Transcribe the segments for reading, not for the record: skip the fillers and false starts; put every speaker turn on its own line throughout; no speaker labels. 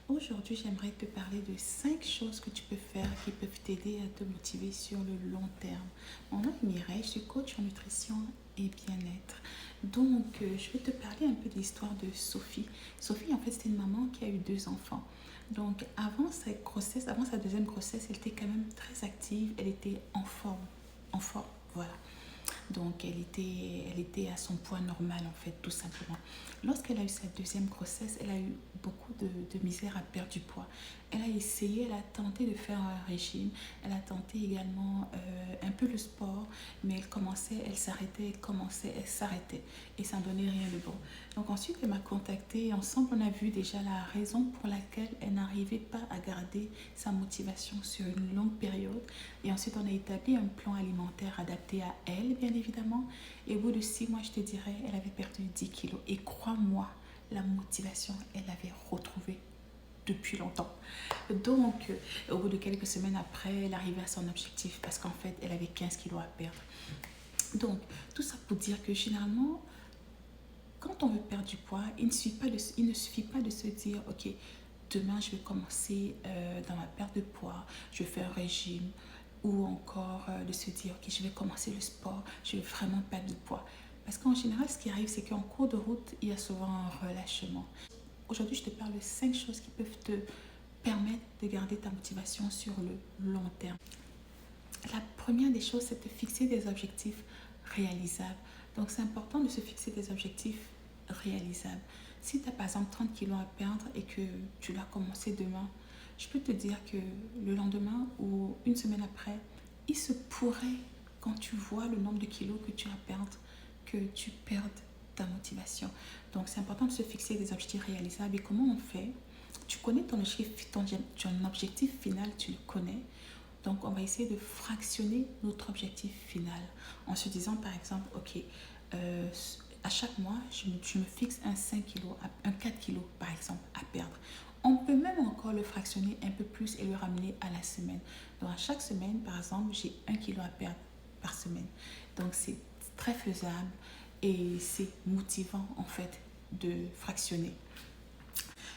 Aujourd'hui, j'aimerais te parler de 5 choses que tu peux faire qui peuvent t'aider à te motiver sur le long terme. Mon nom est Mireille, je suis coach en nutrition et bien-être. Donc, je vais te parler un peu de l'histoire de Sophie. Sophie, en fait, c'était une maman qui a eu 2 enfants. Donc, avant sa grossesse, avant sa deuxième grossesse, elle était quand même très active, elle était en forme. En forme, voilà. Donc, elle était à son poids normal, en fait, tout simplement. Lorsqu'elle a eu sa deuxième grossesse, elle a eu beaucoup de misère à perdre du poids. Elle a essayé, elle a tenté de faire un régime, elle a tenté également un peu le sport, mais elle commençait, elle s'arrêtait, elle commençait, elle s'arrêtait. Et ça ne donnait rien de bon. Donc ensuite, elle m'a contactée et ensemble, on a vu déjà la raison pour laquelle elle n'arrivait pas à garder sa motivation sur une longue période. Et ensuite, on a établi un plan alimentaire adapté à elle, bien évidemment. Et au bout de 6 mois, je te dirais, elle avait perdu 10 kilos. Et crois-moi, la motivation, elle l'avait retrouvée depuis longtemps. Donc, au bout de quelques semaines après, elle arrivait à son objectif parce qu'en fait, elle avait 15 kilos à perdre. Donc, tout ça pour dire que généralement, quand on veut perdre du poids, il ne suffit pas de se dire, ok, demain je vais commencer dans ma perte de poids, je vais faire un régime, ou encore de se dire, ok, je vais commencer le sport, je vais vraiment perdre du poids. Parce qu'en général, ce qui arrive, c'est qu'en cours de route, il y a souvent un relâchement. Aujourd'hui, je te parle de 5 choses qui peuvent te permettre de garder ta motivation sur le long terme. La première des choses, c'est de fixer des objectifs réalisables. Donc, c'est important de se fixer des objectifs réalisables. Si tu as par exemple 30 kilos à perdre et que tu dois commencer demain, je peux te dire que le lendemain ou une semaine après, il se pourrait, quand tu vois le nombre de kilos que tu as à perdre, que tu perdes ta motivation. Donc, c'est important de se fixer des objectifs réalisables. Et comment on fait? Tu connais ton objectif final, tu le connais. Donc, on va essayer de fractionner notre objectif final en se disant, par exemple, ok, euh, à chaque mois, je me fixe un 5 kilos, un 4 kilos, par exemple, à perdre. On peut même encore le fractionner un peu plus et le ramener à la semaine. Donc, à chaque semaine, par exemple, j'ai 1 kilo à perdre par semaine. Donc, c'est très faisable et c'est motivant, en fait, de fractionner.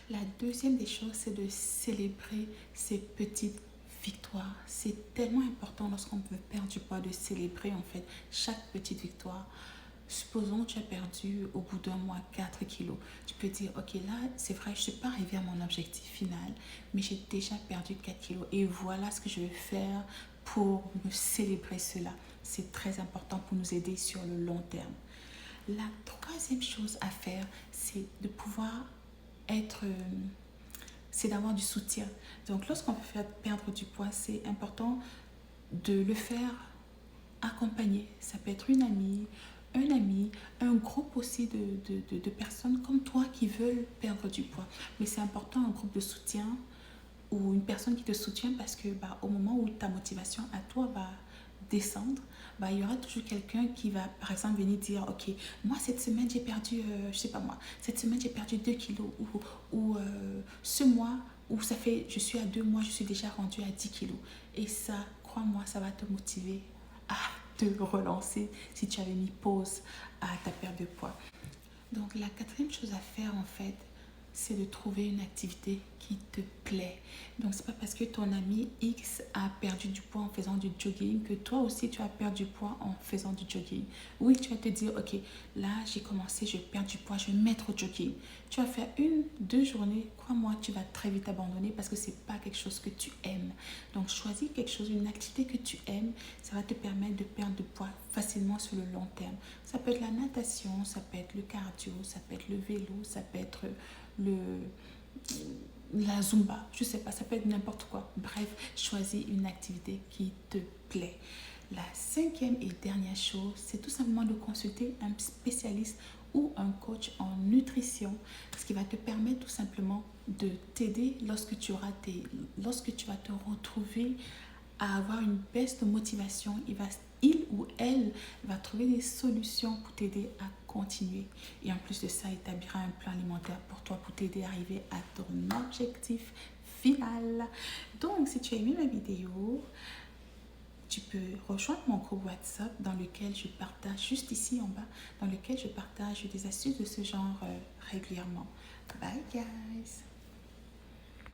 La deuxième des choses, c'est de célébrer ces petites victoires. C'est tellement important lorsqu'on veut perdre du poids de célébrer en fait chaque petite victoire. Supposons que tu as perdu au bout d'un mois 4 kilos. Tu peux dire, ok, là, c'est vrai, je ne suis pas arrivée à mon objectif final, mais j'ai déjà perdu 4 kilos. Et voilà ce que je vais faire pour me célébrer cela. C'est très important pour nous aider sur le long terme. La troisième chose à faire, c'est de pouvoir être, c'est d'avoir du soutien. Donc lorsqu'on veut faire perdre du poids, c'est important de le faire accompagner. Ça peut être une amie, un ami, un groupe aussi de personnes comme toi qui veulent perdre du poids. Mais c'est important un groupe de soutien ou une personne qui te soutient parce que au moment où ta motivation à toi va descendre, il y aura toujours quelqu'un qui va par exemple venir dire ok, moi cette semaine j'ai perdu, je sais pas moi, cette semaine j'ai perdu 2 kilos ou ce mois où ça fait, je suis à 2 mois, je suis déjà rendue à 10 kilos. Et ça, crois-moi, ça va te motiver à te relancer si tu avais mis pause à ta perte de poids. Donc la quatrième chose à faire en fait, c'est de trouver une activité qui te plaît. Donc c'est pas parce que ton ami X a perdu du poids en faisant du jogging que toi aussi tu as perdu du poids en faisant du jogging. Oui, tu vas te dire ok, là j'ai commencé, je vais perdre du poids, je vais mettre au jogging. Tu vas faire 1, 2 journées, crois-moi, tu vas très vite abandonner parce que c'est pas quelque chose que tu aimes. Donc choisis quelque chose, une activité que tu aimes, ça va te permettre de perdre du poids facilement sur le long terme. Ça peut être la natation, ça peut être le cardio, ça peut être le vélo, ça peut être le, la zumba, je sais pas, ça peut être n'importe quoi. Bref, choisis une activité qui te plaît. La cinquième et dernière chose, c'est tout simplement de consulter un spécialiste ou un coach en nutrition, ce qui va te permettre tout simplement de t'aider lorsque tu vas te retrouver à avoir une baisse de motivation. Il ou elle va trouver des solutions pour t'aider à continuer. Et en plus de ça, il établira un plan alimentaire pour toi pour t'aider à arriver à ton objectif final. Donc, si tu as aimé ma vidéo, tu peux rejoindre mon groupe WhatsApp dans lequel je partage, juste ici en bas, dans lequel je partage des astuces de ce genre régulièrement. Bye guys!